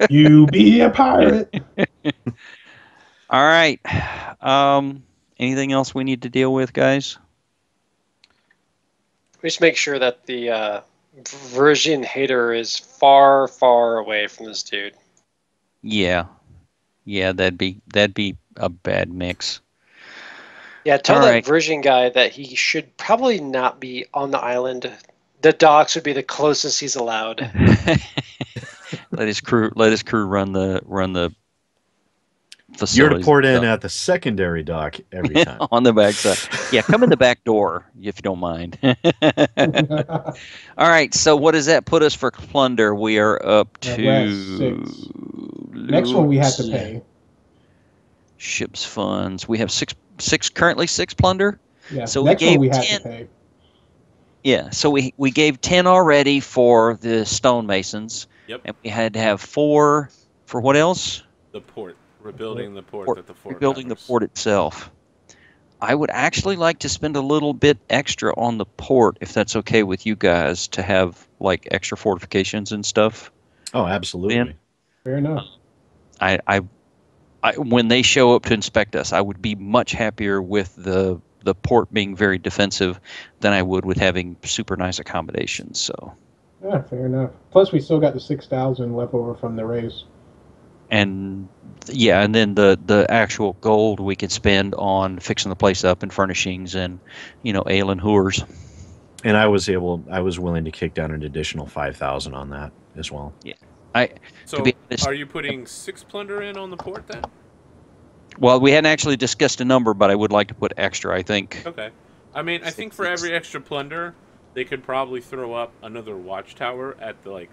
You be a pirate. All right. Anything else we need to deal with, guys? We just make sure that the Virgin hater is far, far away from this dude. Yeah. Yeah, that'd be a bad mix. Yeah, tell All that right. Virgin guy that he should probably not be on the island. The docks would be the closest he's allowed. Let his crew run the facility. You're to port in at the secondary dock every time. On the backside. Yeah, come in the back door if you don't mind. All right, so what does that put us for plunder? We are up to we're at 6. Next one we have to pay. Ships funds. We have six currently 6 plunder. Yeah. So next we gave one we 10. have to pay. Yeah, so we gave 10 already for the stonemasons. Yep. And we had to have 4 for what else? The port. Rebuilding the port that the fort rebuilding covers. the port itself. I would actually like to spend a little bit extra on the port, if that's okay with you guys, to have like extra fortifications and stuff. Oh, absolutely. Ben? Fair enough. I when they show up to inspect us, I would be much happier with the port being very defensive than I would with having super nice accommodations. So. Yeah, fair enough. Plus, we still got the 6,000 left over from the race. And yeah, and then the actual gold we could spend on fixing the place up and furnishings and ale and whores. And I was willing to kick down an additional 5,000 on that as well. Yeah, So are you putting 6 plunder in on the port then? Well, we hadn't actually discussed a number, but I would like to put extra. I think. Okay, I mean, I think for every extra plunder, they could probably throw up another watchtower at the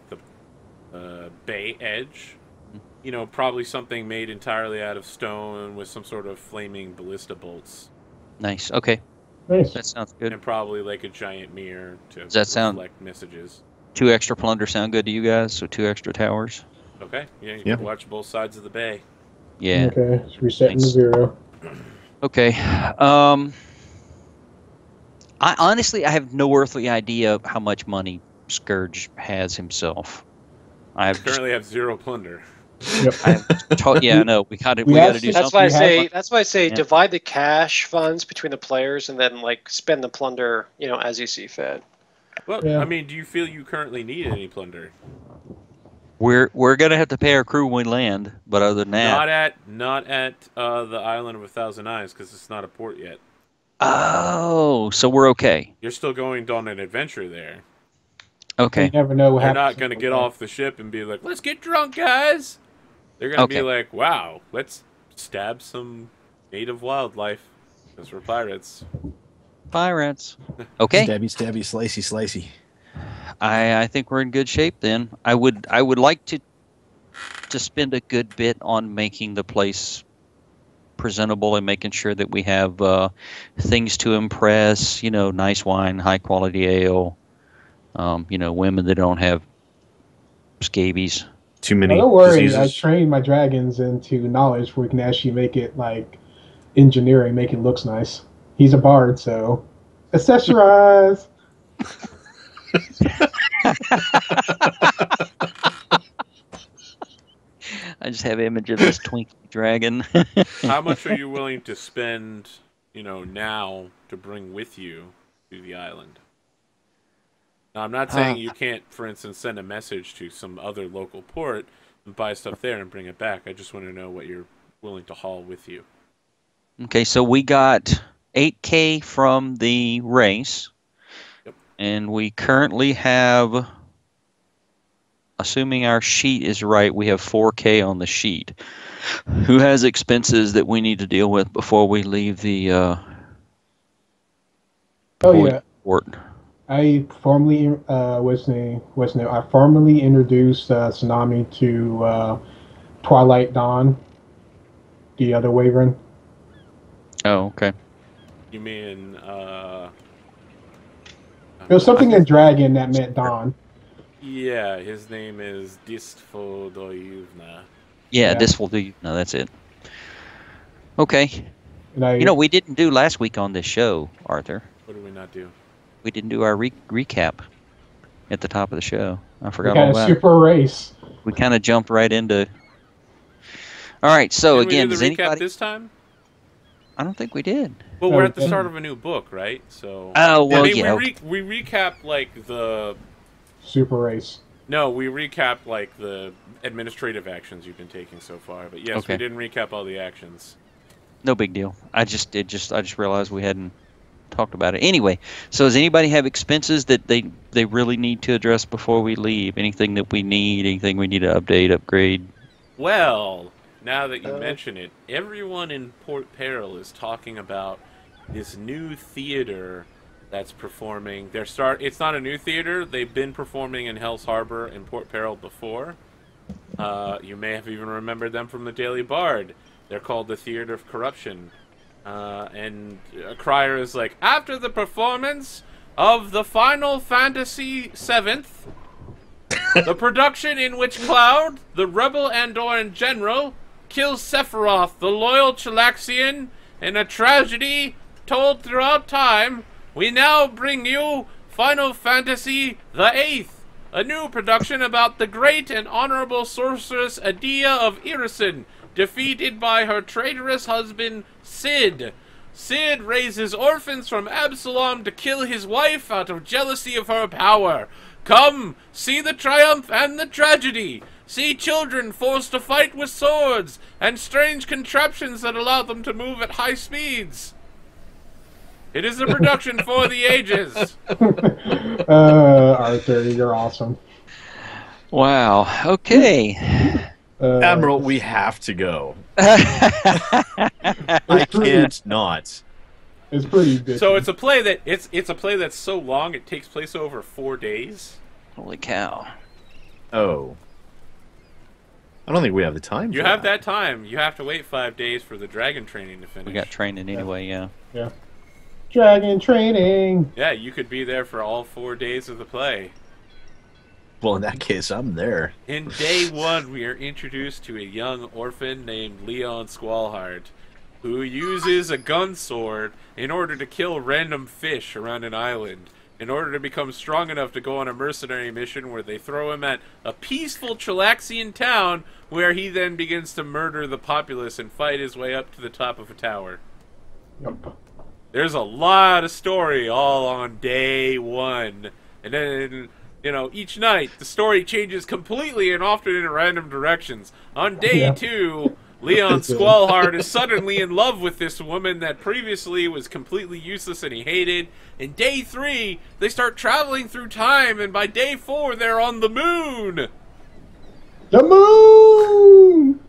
bay edge. Probably something made entirely out of stone with some sort of flaming ballista bolts. Nice. Okay. Nice. That sounds good. And probably like a giant mirror to Does that sound reflect messages. 2 extra plunder sound good to you guys? So 2 extra towers. Okay. Yeah, you Yeah. can watch both sides of the bay. Yeah. Okay, it's resetting to Thanks. 0. Okay. I honestly have no earthly idea of how much money Scourge has himself. Currently have 0 plunder. Yep. Yeah, I know. We got to We do have something. That's why I say. That's why I say Yeah. divide the cash funds between the players and then spend the plunder, as you see fit. Well, Yeah. I mean, do you feel you currently need any plunder? We're gonna have to pay our crew when we land, but other than that, Not at the Island of a Thousand Eyes, because it's not a port yet. oh, so we're okay. You're still going on an adventure there. Okay. You never know what They're happens. not going to get off the ship and be like, let's get drunk, guys. They're going to be Okay. like, wow, let's stab some native wildlife because we're pirates. Pirates. Okay. Stabby, stabby, slicey, slicey. I think we're in good shape then. I would like to spend a good bit on making the place presentable and making sure that we have things to impress. Nice wine, high quality ale. Women that don't have scabies. Too many Don't worry, I diseases. trained my dragons into knowledge where we can actually make it engineering, make it looks nice. He's a bard, so accessorize. I just have image of this twinkly dragon. How much are you willing to spend, now to bring with you to the island? Now, I'm not saying you can't, for instance, send a message to some other local port and buy stuff there and bring it back. I just want to know what you're willing to haul with you. Okay, so we got 8K from the race. Yep. And we currently have, assuming our sheet is right, we have 4K on the sheet. Who has expenses that we need to deal with before we leave the port? I formally I formally introduced Tsunami to Twilight Dawn, the other Wyvern. Oh, okay. You mean, There was something in Dragon that meant Dawn. yeah, his name is Distfodoyuvna. Yeah, this will do. No, that's it. Okay. And We didn't do last week on this show, Arthur. What did we not do? We didn't do our recap at the top of the show. I we forgot had all a about it. super race. We kind of jumped right into. All right, so Didn't again, we do does the recap anybody? this time? I don't think we did. Well, No, we're at the we start didn't. of a new book, right? So. Oh well, I mean, yeah. we recap like the. Super race. No, we recap like the administrative actions you've been taking so far. But yes, Okay. we didn't recap all the actions. No big deal. I just realized we hadn't talked about it. Anyway, so does anybody have expenses that they really need to address before we leave? Anything that we need? Anything we need to update, upgrade? Well, now that you mention it, everyone in Port Peril is talking about this new theater that's performing. It's not a new theater. They've been performing in Hell's Harbor and Port Peril before. You may have even remembered them from the Daily Bard. They're called the Theater of Corruption. And a crier is like, after the performance of the Final Fantasy VII, the production in which Cloud, the rebel Andorian general, kills Sephiroth, the loyal Chalaxian, in a tragedy told throughout time, we now bring you Final Fantasy VIII, a new production about the great and honorable sorceress Adia of Irison, defeated by her traitorous husband, Cid. Cid raises orphans from Absalom to kill his wife out of jealousy of her power. Come, see the triumph and the tragedy. See children forced to fight with swords, and strange contraptions that allow them to move at high speeds. It is a production for the ages. Arthur, you're awesome. Wow. Okay. Admiral, we have to go. I I can't not. It's pretty big. So it's a play that it's a play that's so long it takes place over 4 days. Holy cow. Oh. I don't think we have the time You for have that time. You have to wait 5 days for the dragon training to finish. We got training anyway, yeah. Yeah. Dragon training. Yeah, you could be there for all 4 days of the play. Well, in that case, I'm there. In day 1, we are introduced to a young orphan named Leon Squallheart, who uses a gun sword in order to kill random fish around an island, in order to become strong enough to go on a mercenary mission where they throw him at a peaceful Chalaxian town, where he then begins to murder the populace and fight his way up to the top of a tower. Yep. There's a lot of story all on day 1. And then, each night the story changes completely and often in random directions. On day 2, Leon Squallheart is suddenly in love with this woman that previously was completely useless and he hated. In day 3, they start traveling through time, and by day 4, they're on the moon! The moon!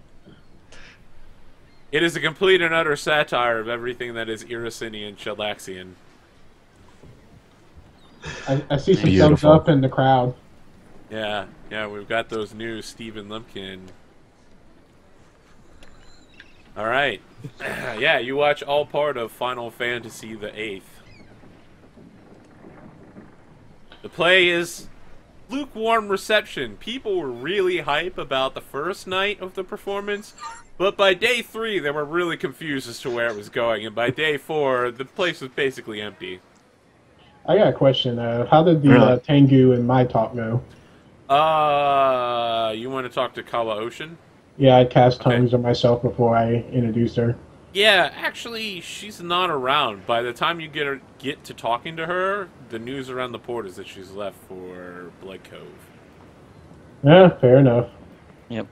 It is a complete and utter satire of everything that is Irasinian Chalaxian. I see some Beautiful. thumbs up in the crowd. Yeah, we've got those new Stephen Lumpkin. Alright. Yeah, you watch all part of Final Fantasy VIII. The play is lukewarm reception. People were really hype about the first night of the performance, but by day 3 they were really confused as to where it was going, and by day 4 the place was basically empty. I got a question. How did the Tengu and my talk go? You want to talk to Kawa Ocean? Yeah, I cast tongues on myself before I introduced her. Yeah, actually, she's not around. By the time you get to talking to her, the news around the port is that she's left for Blood Cove. Yeah, fair enough. Yep.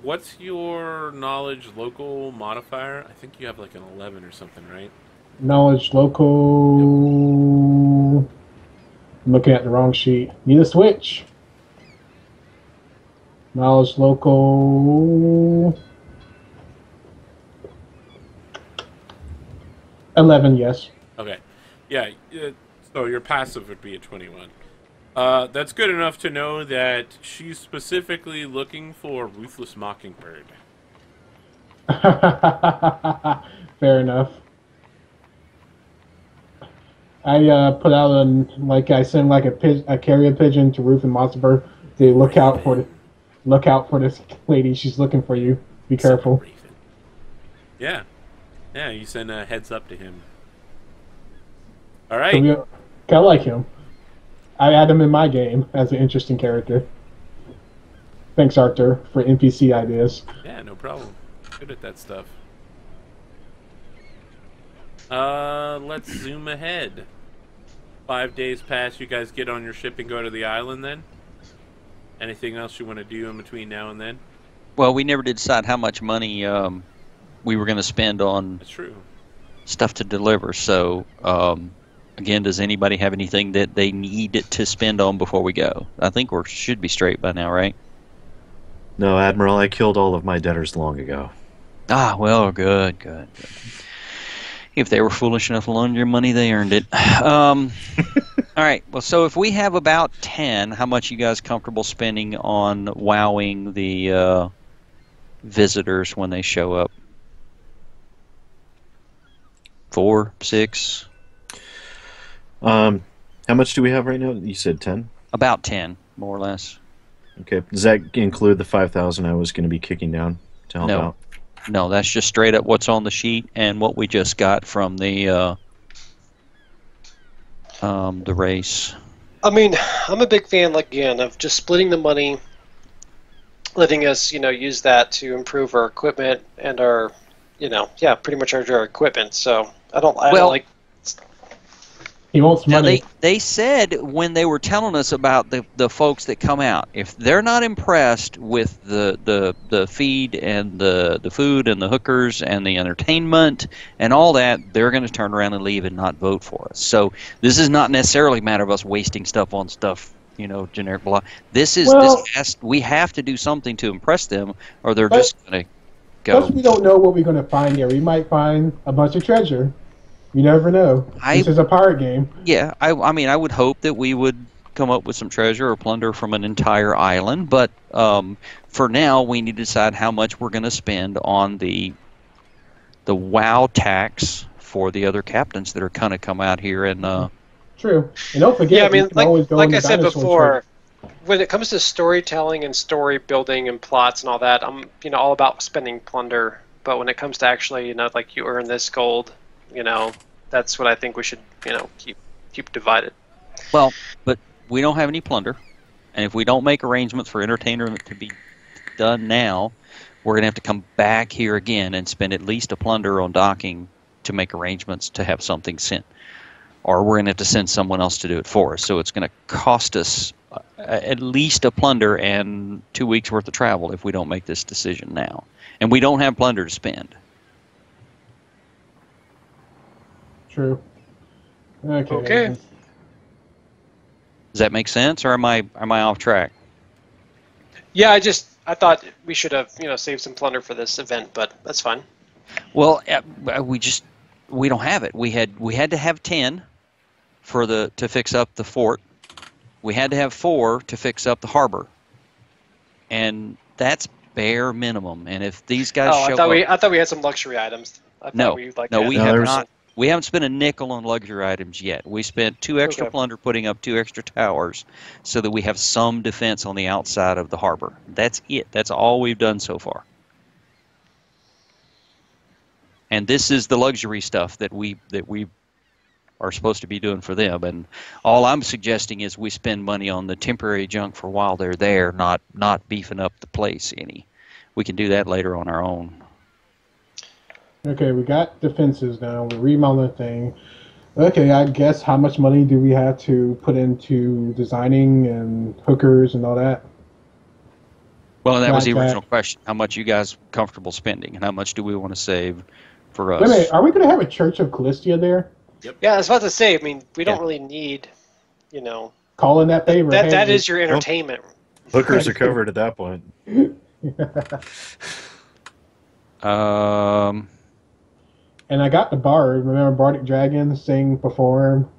What's your knowledge local modifier? I think you have like an 11 or something, right? Knowledge local. I'm looking at the wrong sheet. Need a switch. Knowledge local. 11, yes. Okay. Yeah, so your passive would be a 21. That's good enough to know that she's specifically looking for Ruthless Mockingbird. Fair enough. I put out I send a carrier pigeon to Ruth and Mockingbird. They look out for this lady. She's looking for you. Be careful. Yeah. Yeah, you send a heads up to him. Alright. I like him. I add him in my game as an interesting character. Thanks, Arthur, for NPC ideas. Yeah, no problem. Good at that stuff. Let's zoom ahead. 5 days pass. You guys get on your ship and go to the island then? Anything else you want to do in between now and then? Well, we never did decide how much money we were going to spend on That's true. stuff to deliver. So, again, does anybody have anything that they need to spend on before we go? I think we should be straight by now, right? No, Admiral, I killed all of my debtors long ago. Ah, well, good. If they were foolish enough to loan your money, they earned it. All right. Well, so if we have about 10, how much you guys comfortable spending on wowing the visitors when they show up? 4, 6? How much do we have right now? You said 10? About 10, more or less. Okay. Does that include the 5,000 I was going to be kicking down to help out? No, that's just straight up what's on the sheet and what we just got from the race. I mean, I'm a big fan, like, again, of just splitting the money, letting us, use that to improve our equipment and our, pretty much our equipment. So I don't like. He wants money. Now they said when they were telling us about the folks that come out, if they're not impressed with the feed and the food and the hookers and the entertainment and all that, they're going to turn around and leave and not vote for us. So this is not necessarily a matter of us wasting stuff on stuff, generic blah. We have to do something to impress them, or they're just going to go. Plus, we don't know what we're going to find here. We might find a bunch of treasure. You never know. This is a pirate game. Yeah, I mean, I would hope that we would come up with some treasure or plunder from an entire island, but for now, we need to decide how much we're going to spend on the WoW tax for the other captains that are going to come out here and. True, and don't forget. Yeah, I mean, like I said before, when it comes to storytelling and story building and plots and all that, I'm all about spending plunder. But when it comes to actually, like you earn this gold. That's what I think we should, keep divided. Well, but we don't have any plunder, and if we don't make arrangements for entertainment to be done now, we're going to have to come back here again and spend at least a plunder on docking to make arrangements to have something sent. Or we're going to have to send someone else to do it for us. So it's going to cost us at least a plunder and 2 weeks' worth of travel if we don't make this decision now. And we don't have plunder to spend. True. Okay. Does that make sense, or am I off track? Yeah, I thought we should have saved some plunder for this event, but that's fine. Well, we don't have it. We had to have 10 to fix up the fort. We had to have 4 to fix up the harbor, and that's bare minimum. And if these guys show up, I thought we had some luxury items. We have not. We haven't spent a nickel on luxury items yet. We spent 2 extra plunder putting up 2 extra towers so that we have some defense on the outside of the harbor. That's it. That's all we've done so far. And this is the luxury stuff that we are supposed to be doing for them. And all I'm suggesting is we spend money on the temporary junk for while they're there, not beefing up the place any. We can do that later on our own. Okay, we got defenses now. We're remodeling the thing. Okay, I guess how much money do we have to put into designing and hookers and all that? Well, that was the original question. How much you guys comfortable spending, and how much do we want to save for us? Wait a minute, are we going to have a Church of Callistia there? Yep. Yeah, I was about to say, I mean, we don't really need, Call in that favor. That is your entertainment. Hookers are covered at that point. And I got the bard. Remember Bardic Dragon, sing, perform?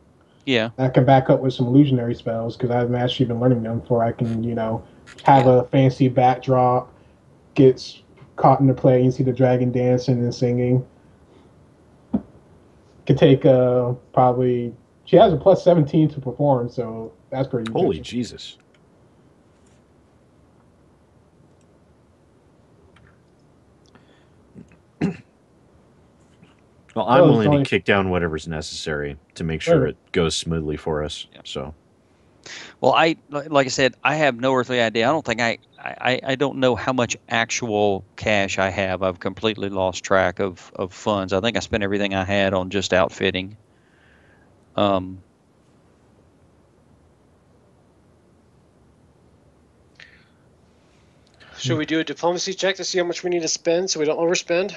Yeah. I can back up with some illusionary spells because I've actually been learning them before I can, have a fancy backdrop, gets caught in the play, you see the dragon dancing and singing. Could take probably... She has a plus 17 to perform, so that's pretty good. Holy Jesus. Well, I'm willing to kick down whatever's necessary to make sure it goes smoothly for us. Yeah. So, Well, like I said, I have no earthly idea. I don't think I don't know how much actual cash I have. I've completely lost track of funds. I think I spent everything I had on just outfitting. Um, Should we do a diplomacy check to see how much we need to spend so we don't overspend?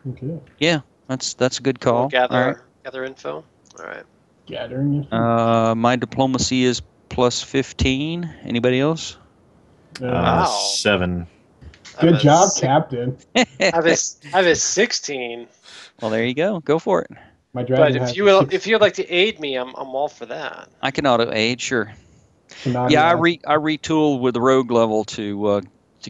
Okay. yeah, that's a good call. We'll gather All right. gather info. All right. Gathering. My diplomacy is plus 15. Anybody else? Wow. 7. Good job, I Captain. have a 16. Well, there you go. Go for it. My But dragon has if you'd like to aid me, I'm all for that. I can auto aid, sure. So now Yeah, I he has- retooled with the rogue level to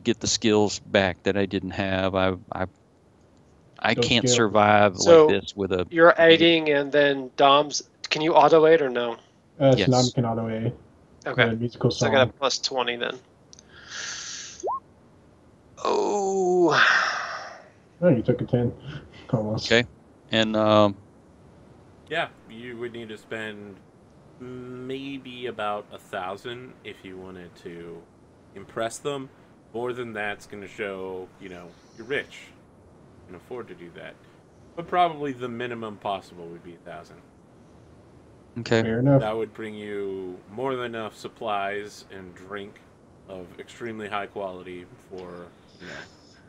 get the skills back that I didn't have. I Those can't skills. survive So, like this with a. You're aiding, and then Dom's. Can you auto aid or no? Yes. Tsunami can auto A. Okay. The musical So I song. got a plus 20 then. Oh. Oh, you took a 10. Almost. Okay, and Yeah, you would need to spend maybe about 1,000 if you wanted to impress them. More than that's going to show, you're rich. You can afford to do that. But probably the minimum possible would be 1,000. okay. Fair enough. That would bring you more than enough supplies and drink of extremely high quality for,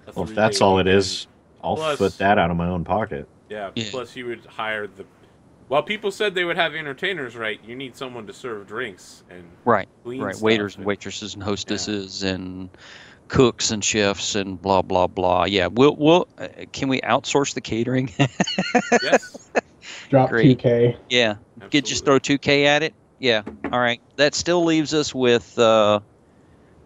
a Well, if 3-day that's all it weekend. is, I'll Plus- foot that out of my own pocket. Yeah, Yeah. plus you would hire the... While people said they would have entertainers, right, you need someone to serve drinks and Right, clean right. stuff Waiters and and- waitresses and hostesses and cooks and chefs and blah blah blah. Yeah, we'll can we outsource the catering? Yes. Drop Great. 2K. Yeah, just Absolutely. throw 2K at it. Yeah, all right. That still leaves us with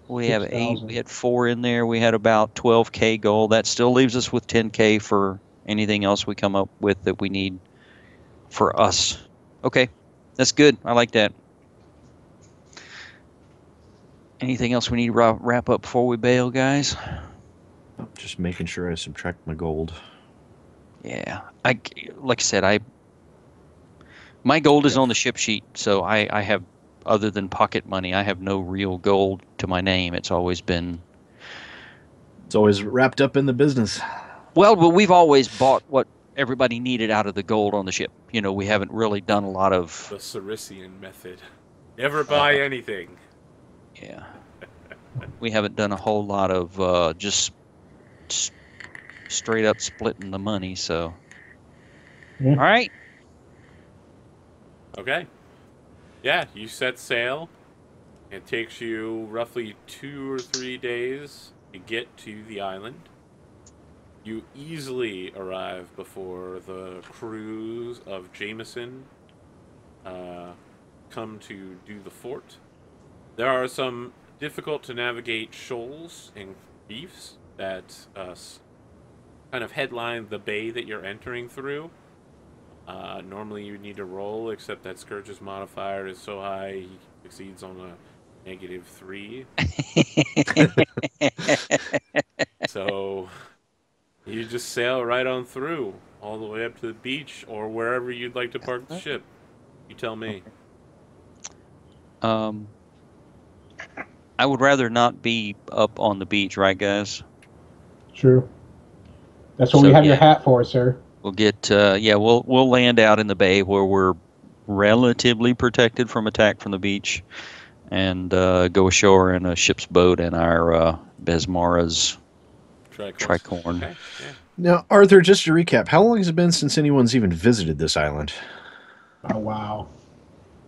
we have 8. 6,000. We had 4 in there. We had about 12K gold. That still leaves us with 10K for anything else we come up with that we need for us. Okay, that's good. I like that. Anything else we need to wrap up before we bail, guys? Just making sure I subtract my gold. Yeah, like I said, my gold is on the ship sheet, so I have, other than pocket money, I have no real gold to my name. It's always been It's always wrapped up in the business. well, but we've always bought what everybody needed out of the gold on the ship. We haven't really done a lot of The Sarisian method. Never buy anything. yeah. We haven't done a whole lot of just straight up splitting the money. So, Yeah. all right. Okay. Yeah, you set sail. It takes you roughly 2 or 3 days to get to the island. You easily arrive before the crews of Jameson come to do the fort. There are some difficult to navigate shoals and reefs that kind of headline the bay that you're entering through. Normally you need to roll, except that Scourge's modifier is so high he succeeds on a -3. So you just sail right on through, all the way up to the beach, or wherever you'd like to park the ship. You tell me. I would rather not be up on the beach, right, guys? True. That's what So, we have your yeah. hat for, sir. We'll get we'll land out in the bay where we're relatively protected from attack from the beach, and go ashore in a ship's boat in our Besmara's tricorn. Okay, yeah. Now, Arthur, just to recap, how long has it been since anyone's even visited this island? Oh, wow.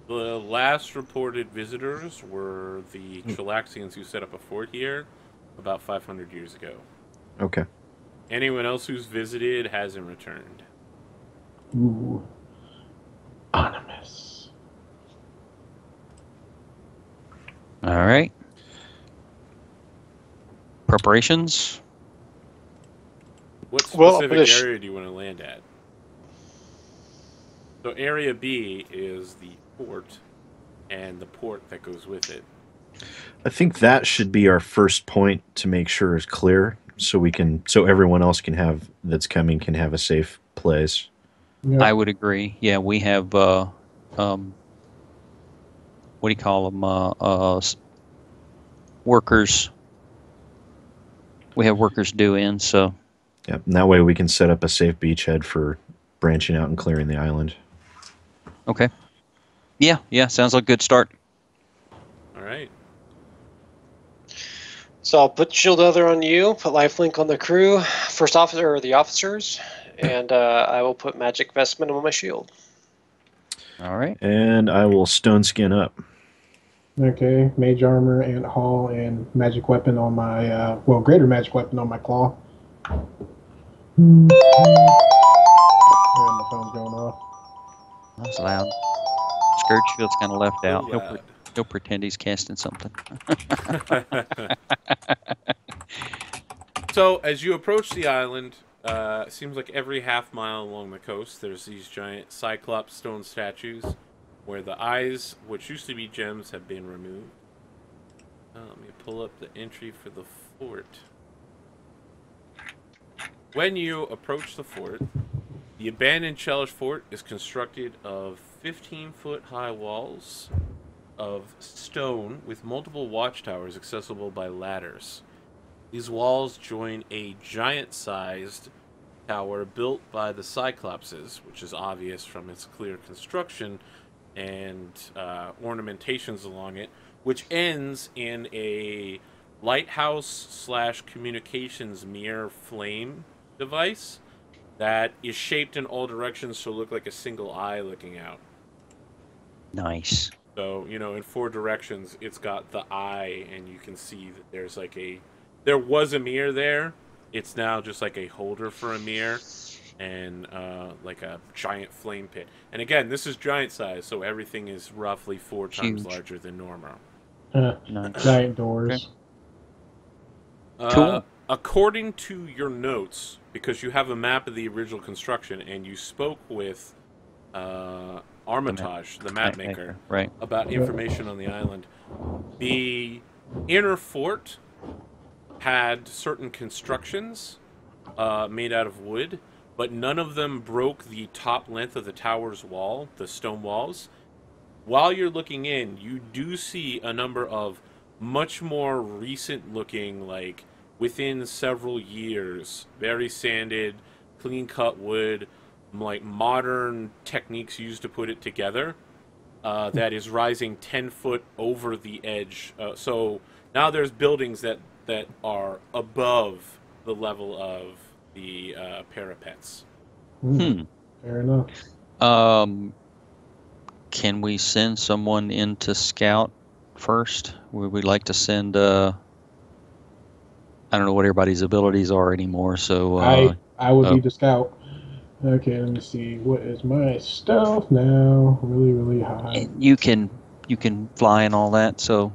The last reported visitors were the Chilaxians who set up a fort here about 500 years ago. Okay. Anyone else who's visited hasn't returned. Ooh. Anonymous. All right. Preparations. What Well, specific the sh- area do you want to land at? So Area B is the port and the port that goes with it. I think that should be our first point to make sure is clear, so everyone else that's coming can have a safe place. Yep. I would agree. Yeah, we have what do you call them? Workers. We have workers due in, so. Yeah, and that way we can set up a safe beachhead for branching out and clearing the island. Okay. Yeah, sounds like a good start. All right. So I'll put Shield Other on you, put Lifelink on the crew, first officer or the officers, and I will put Magic Vestment on my shield. All right. And I will stone skin up. Okay, Mage Armor and Hall and Magic Weapon on my, Greater Magic Weapon on my claw. And the phone's going off. That was loud. Scourgefield's kind of left out. Loud. He'll pretend he's casting something. So, as you approach the island, it seems like every half mile along the coast, there's these giant Cyclops stone statues where the eyes, which used to be gems, have been removed. Let me pull up the entry for the fort. When you approach the fort, the abandoned Chelish fort is constructed of 15-foot high walls of stone with multiple watchtowers accessible by ladders. These walls join a giant-sized tower built by the Cyclopses, which is obvious from its clear construction and ornamentations along it, which ends in a lighthouse/communications mirror flame device that is shaped in all directions to look like a single eye looking out. Nice. So, in 4 directions, it's got the eye, and you can see that there's like there was a mirror there. It's now just like a holder for a mirror and like a giant flame pit. And again, this is giant size, so everything is roughly 4 times larger than normal. Nice. Giant doors. Okay. Cool. According to your notes, because you have a map of the original construction, and you spoke with Armitage, the map maker, right, about information on the island, the inner fort had certain constructions made out of wood, but none of them broke the top length of the tower's wall, the stone walls. While you're looking in, you do see a number of much more recent looking, like within several years, very sanded, clean-cut wood, like modern techniques used to put it together, that is rising 10 foot over the edge. So now there's buildings that are above the level of the parapets. Fair enough. Can we send someone in to scout first? Would we like to send... I don't know what everybody's abilities are anymore, so... I would be the scout. Okay, let me see. What is my stealth now? Really, really high. You can fly and all that, so...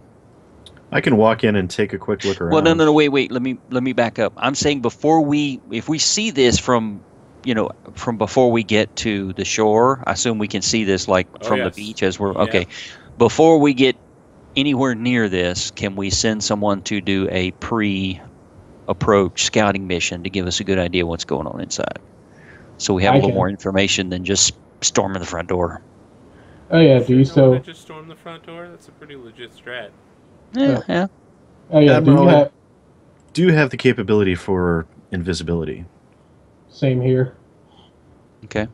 I can walk in and take a quick look around. Well, no, wait. Let me back up. I'm saying if we see this from before we get to the shore, I assume we can see this from the beach as we're... Okay. Before we get anywhere near this, can we send someone to do a pre-approach scouting mission to give us a good idea what's going on inside? So we have a little more information than just storming the front door. Oh yeah, do you still... just storm the front door? That's a pretty legit strat. Yeah. Oh yeah, Admiral, do you have the capability for invisibility? Same here. Okay.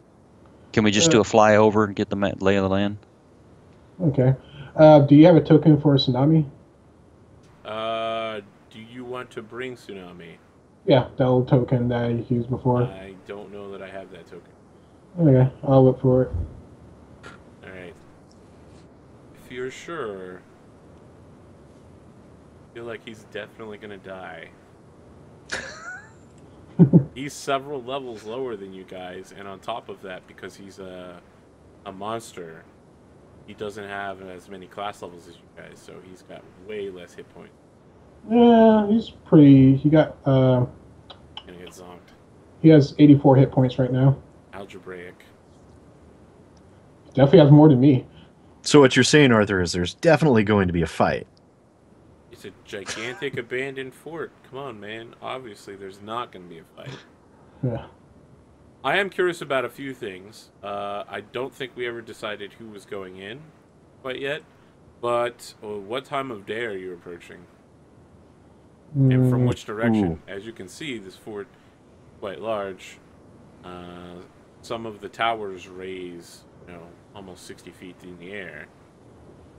Can we just do a flyover and get the lay of the land? Okay. Do you have a token for a tsunami? Do you want to bring tsunami? Yeah, the old token that I used before. I don't know that I have that token. Okay, I'll look for it. Alright. If you're sure... I feel like he's definitely gonna die. He's several levels lower than you guys, and on top of that, because he's a monster, he doesn't have as many class levels as you guys, so he's got way less hit points. Yeah, he's pretty... He got... Gonna get zonked. He has 84 hit points right now. Algebraic. Definitely has more than me. So what you're saying, Arthur, is there's definitely going to be a fight. It's a gigantic abandoned fort. Come on, man. Obviously, there's not going to be a fight. Yeah. I am curious about a few things. I don't think we ever decided who was going in quite yet. But what time of day are you approaching? And from which direction? As you can see, this fort is quite large. Some of the towers raise, almost 60 feet in the air.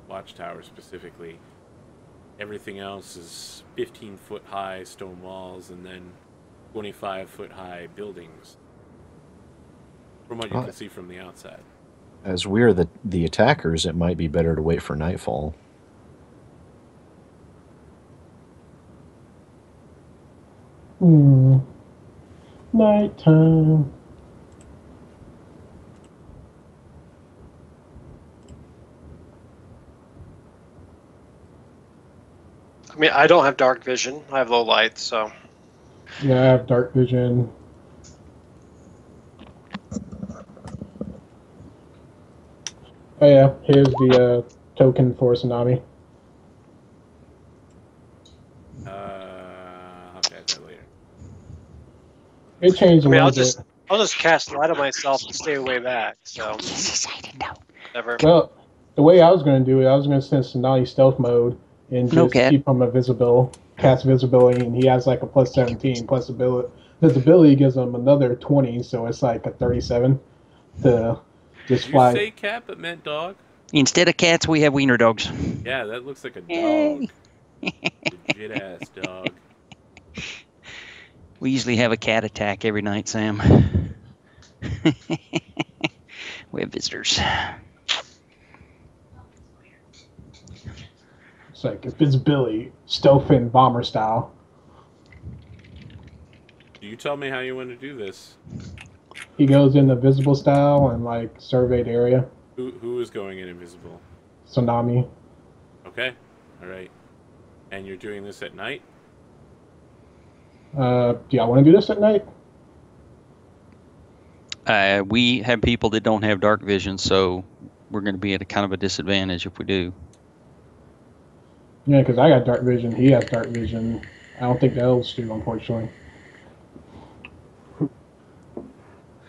Watchtower specifically. Everything else is 15-foot high stone walls and then 25-foot high buildings. From what you can see from the outside. As we're the attackers, it might be better to wait for nightfall. Nighttime. I mean, I don't have dark vision. I have low light, so. Yeah, I have dark vision. Oh yeah, here's the token for Tsunami. I'll get that later. It changed a little bit. I'll just cast light on myself and stay way back. So. Never. Well, the way I was going to do it, I was going to send Tsunami stealth mode and just keep him invisible, cast visibility, and he has like a plus 17 plus ability. Visibility gives him another 20, so it's like a 37 to just fly. Did you say cat but meant dog? Instead of cats, we have wiener dogs. Yeah, that looks like a dog. Legit ass dog. We usually have a cat attack every night, Sam. We have visitors. It's like invisibility, stealth and bomber style. You tell me how you want to do this. He goes in the visible style and like surveyed area. Who is going in invisible? Tsunami. Okay, all right. And you're doing this at night? Do y'all want to do this at night? We have people that don't have dark vision, so we're going to be at a kind of a disadvantage if we do. Yeah, because I got dark vision. He has dark vision. I don't think the elves do, unfortunately.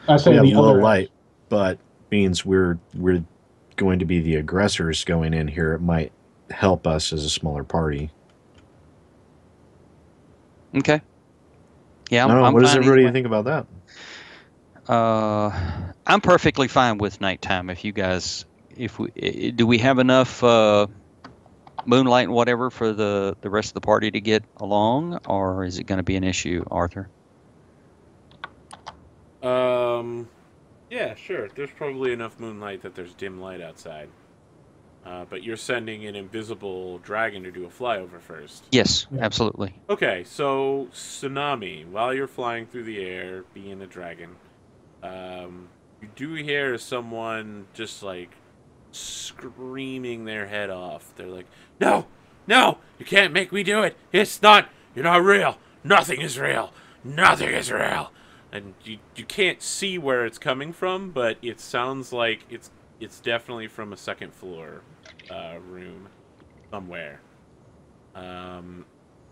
I say we the have low other light, but means we're going to be the aggressors going in here. It might help us as a smaller party. Okay. Yeah, what does everybody think about that? I'm perfectly fine with nighttime. If you guys, do we have enough moonlight and whatever for the rest of the party to get along, or is it going to be an issue, Arthur? Yeah, sure. There's probably enough moonlight that there's dim light outside. But you're sending an invisible dragon to do a flyover first. Yes, absolutely. Okay, so Tsunami, while you're flying through the air, being a dragon, you do hear someone just like screaming their head off. They're like, "No, no, you can't make me do it. You're not real. Nothing is real. Nothing is real." And you can't see where it's coming from, but it sounds like it's definitely from a second floor room somewhere.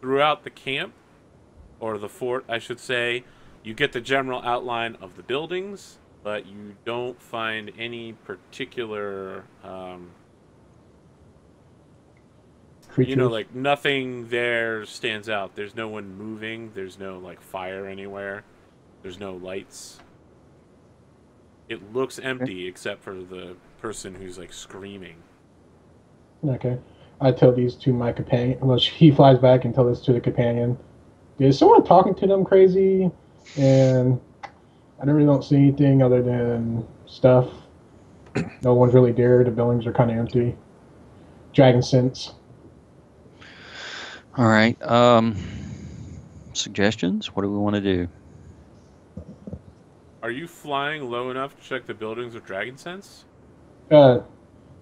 Throughout the camp, or the fort, I should say, you get the general outline of the buildings, but you don't find any particular, creatures. like nothing there stands out. There's no one moving. There's no like fire anywhere. There's no lights. It looks empty except for the person who's like screaming. Okay. I tell these to my companion. Well, he flies back and tell this to the companion. Is someone talking to them crazy? And I really don't see anything other than stuff. No one's really there. The buildings are kind of empty. Dragon sense. All right. Suggestions? What do we want to do? Are you flying low enough to check the buildings with dragon sense? How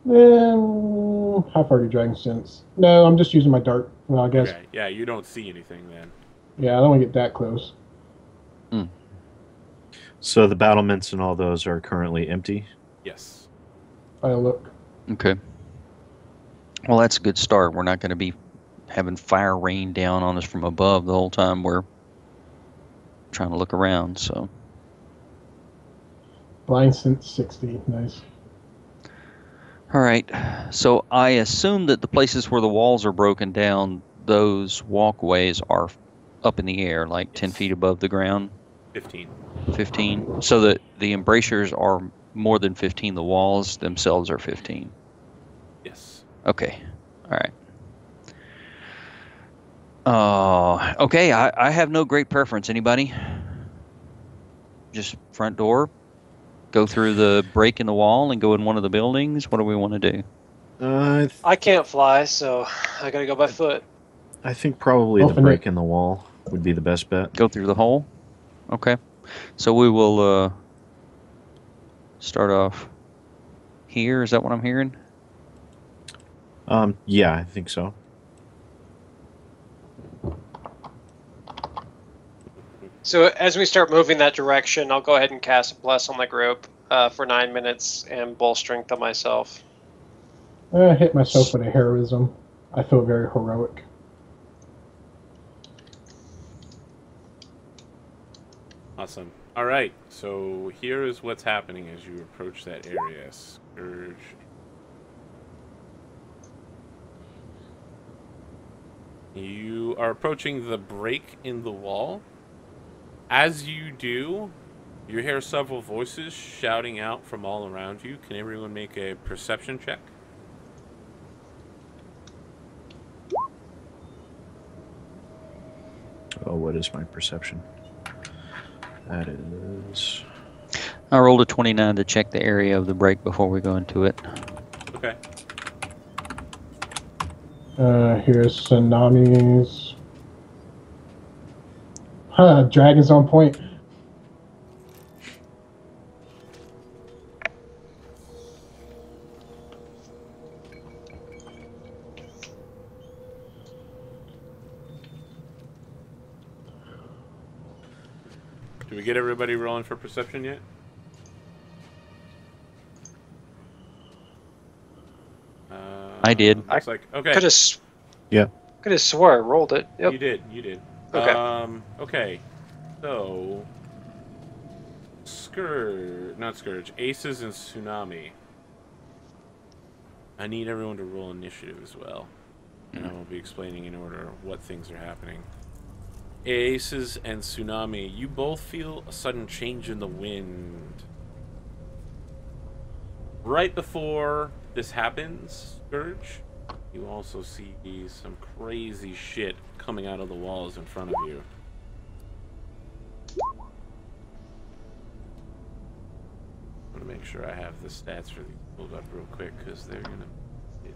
far do dragon sense? No, I'm just using my dart. Well, I guess. Okay. Yeah, you don't see anything then. Yeah, I don't want to get that close. So the battlements and all those are currently empty? Yes. I'll look. Okay. Well, that's a good start. We're not going to be having fire rain down on us from above the whole time we're trying to look around, so. Blind sense 60. Nice. All right. So I assume that the places where the walls are broken down, those walkways are up in the air, like 10 feet above the ground. 15. 15. So that the embrasures are more than 15. The walls themselves are 15. Yes. Okay. All right. Okay. I have no great preference. Anybody? Just front door? Go through the break in the wall and go in one of the buildings? What do we want to do? I can't fly, so I gotta go by foot. I think probably the Open break it. in the wall would be the best bet. Go through the hole? Okay. So we will start off here. Is that what I'm hearing? Yeah, I think so. So as we start moving that direction, I'll go ahead and cast a bless on the group for 9 minutes and bull strength on myself. I hit myself with a heroism. I feel very heroic. Awesome. All right. So here is what's happening as you approach that area. Scourge. You are approaching the break in the wall. As you do, you hear several voices shouting out from all around you. Can everyone make a perception check? Oh, what is my perception? That is... I rolled a 29 to check the area of the break before we go into it. Okay. Here's tsunamis. Dragon's on point. Do we get everybody rolling for perception yet? I did. Looks like okay. Could have swore I rolled it. Yep. You did. You did. Okay. Okay. So, not Scourge. Aces and Tsunami. I need everyone to roll initiative as well, and I will be explaining in order what things are happening. Aces and Tsunami, you both feel a sudden change in the wind. Right before this happens, Scourge, you also see some crazy shit coming out of the walls in front of you. I'm gonna make sure I have the stats for these pulled up real quick because they're gonna need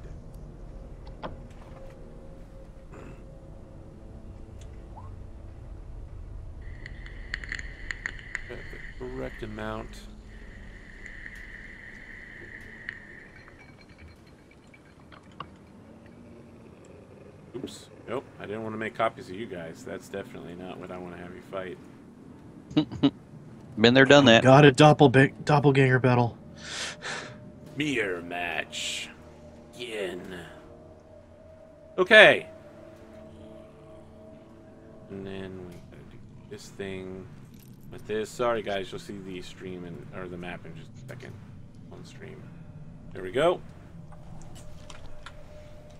the correct amount. Oops. Nope. I didn't want to make copies of you guys. That's definitely not what I want to have you fight. Been there, done that. Got a doppelganger battle. Mirror match. Yin. Okay. And then we gotta do this thing with this. Sorry guys, you'll see the stream or the map in just a second on stream. There we go.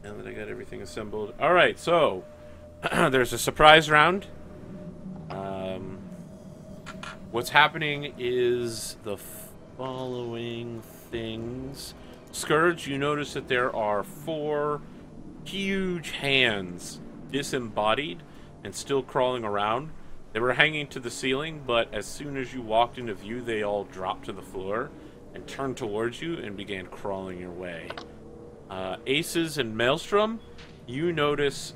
Now that I got everything assembled. Alright, so there's a surprise round. What's happening is the following things. Scourge, you notice that there are 4 huge hands disembodied and still crawling around. They were hanging to the ceiling, but as soon as you walked into view, they all dropped to the floor and turned towards you and began crawling your way. Aces and Maelstrom, you notice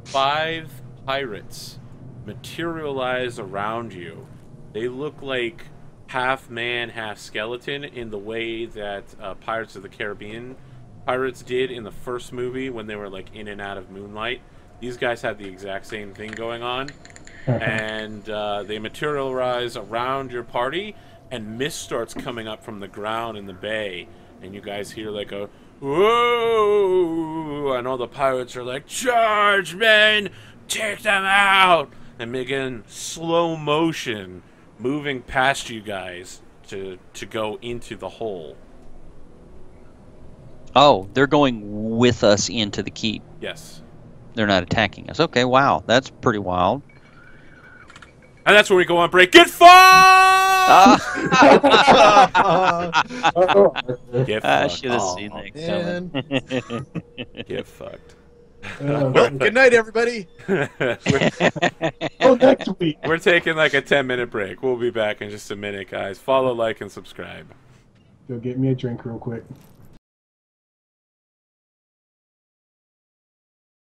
5 pirates materialize around you. They look like half man, half skeleton in the way that Pirates of the Caribbean pirates did in the first movie when they were like in and out of moonlight. These guys have the exact same thing going on. And they materialize around your party, and mist starts coming up from the ground in the bay. And you guys hear like a whoa, and all the pirates are like, charge, men, take them out, and begin slow motion moving past you guys to go into the hole. Oh, they're going with us into the keep. Yes. They're not attacking us. Okay, wow, that's pretty wild. And that's where we go on break. Get fucked! Get fucked. I should have seen that man. coming. Get fucked. Well, good night, everybody. Oh, next week. We're taking like a 10-minute break. We'll be back in just a minute, guys. Follow, like, and subscribe. Go get me a drink real quick.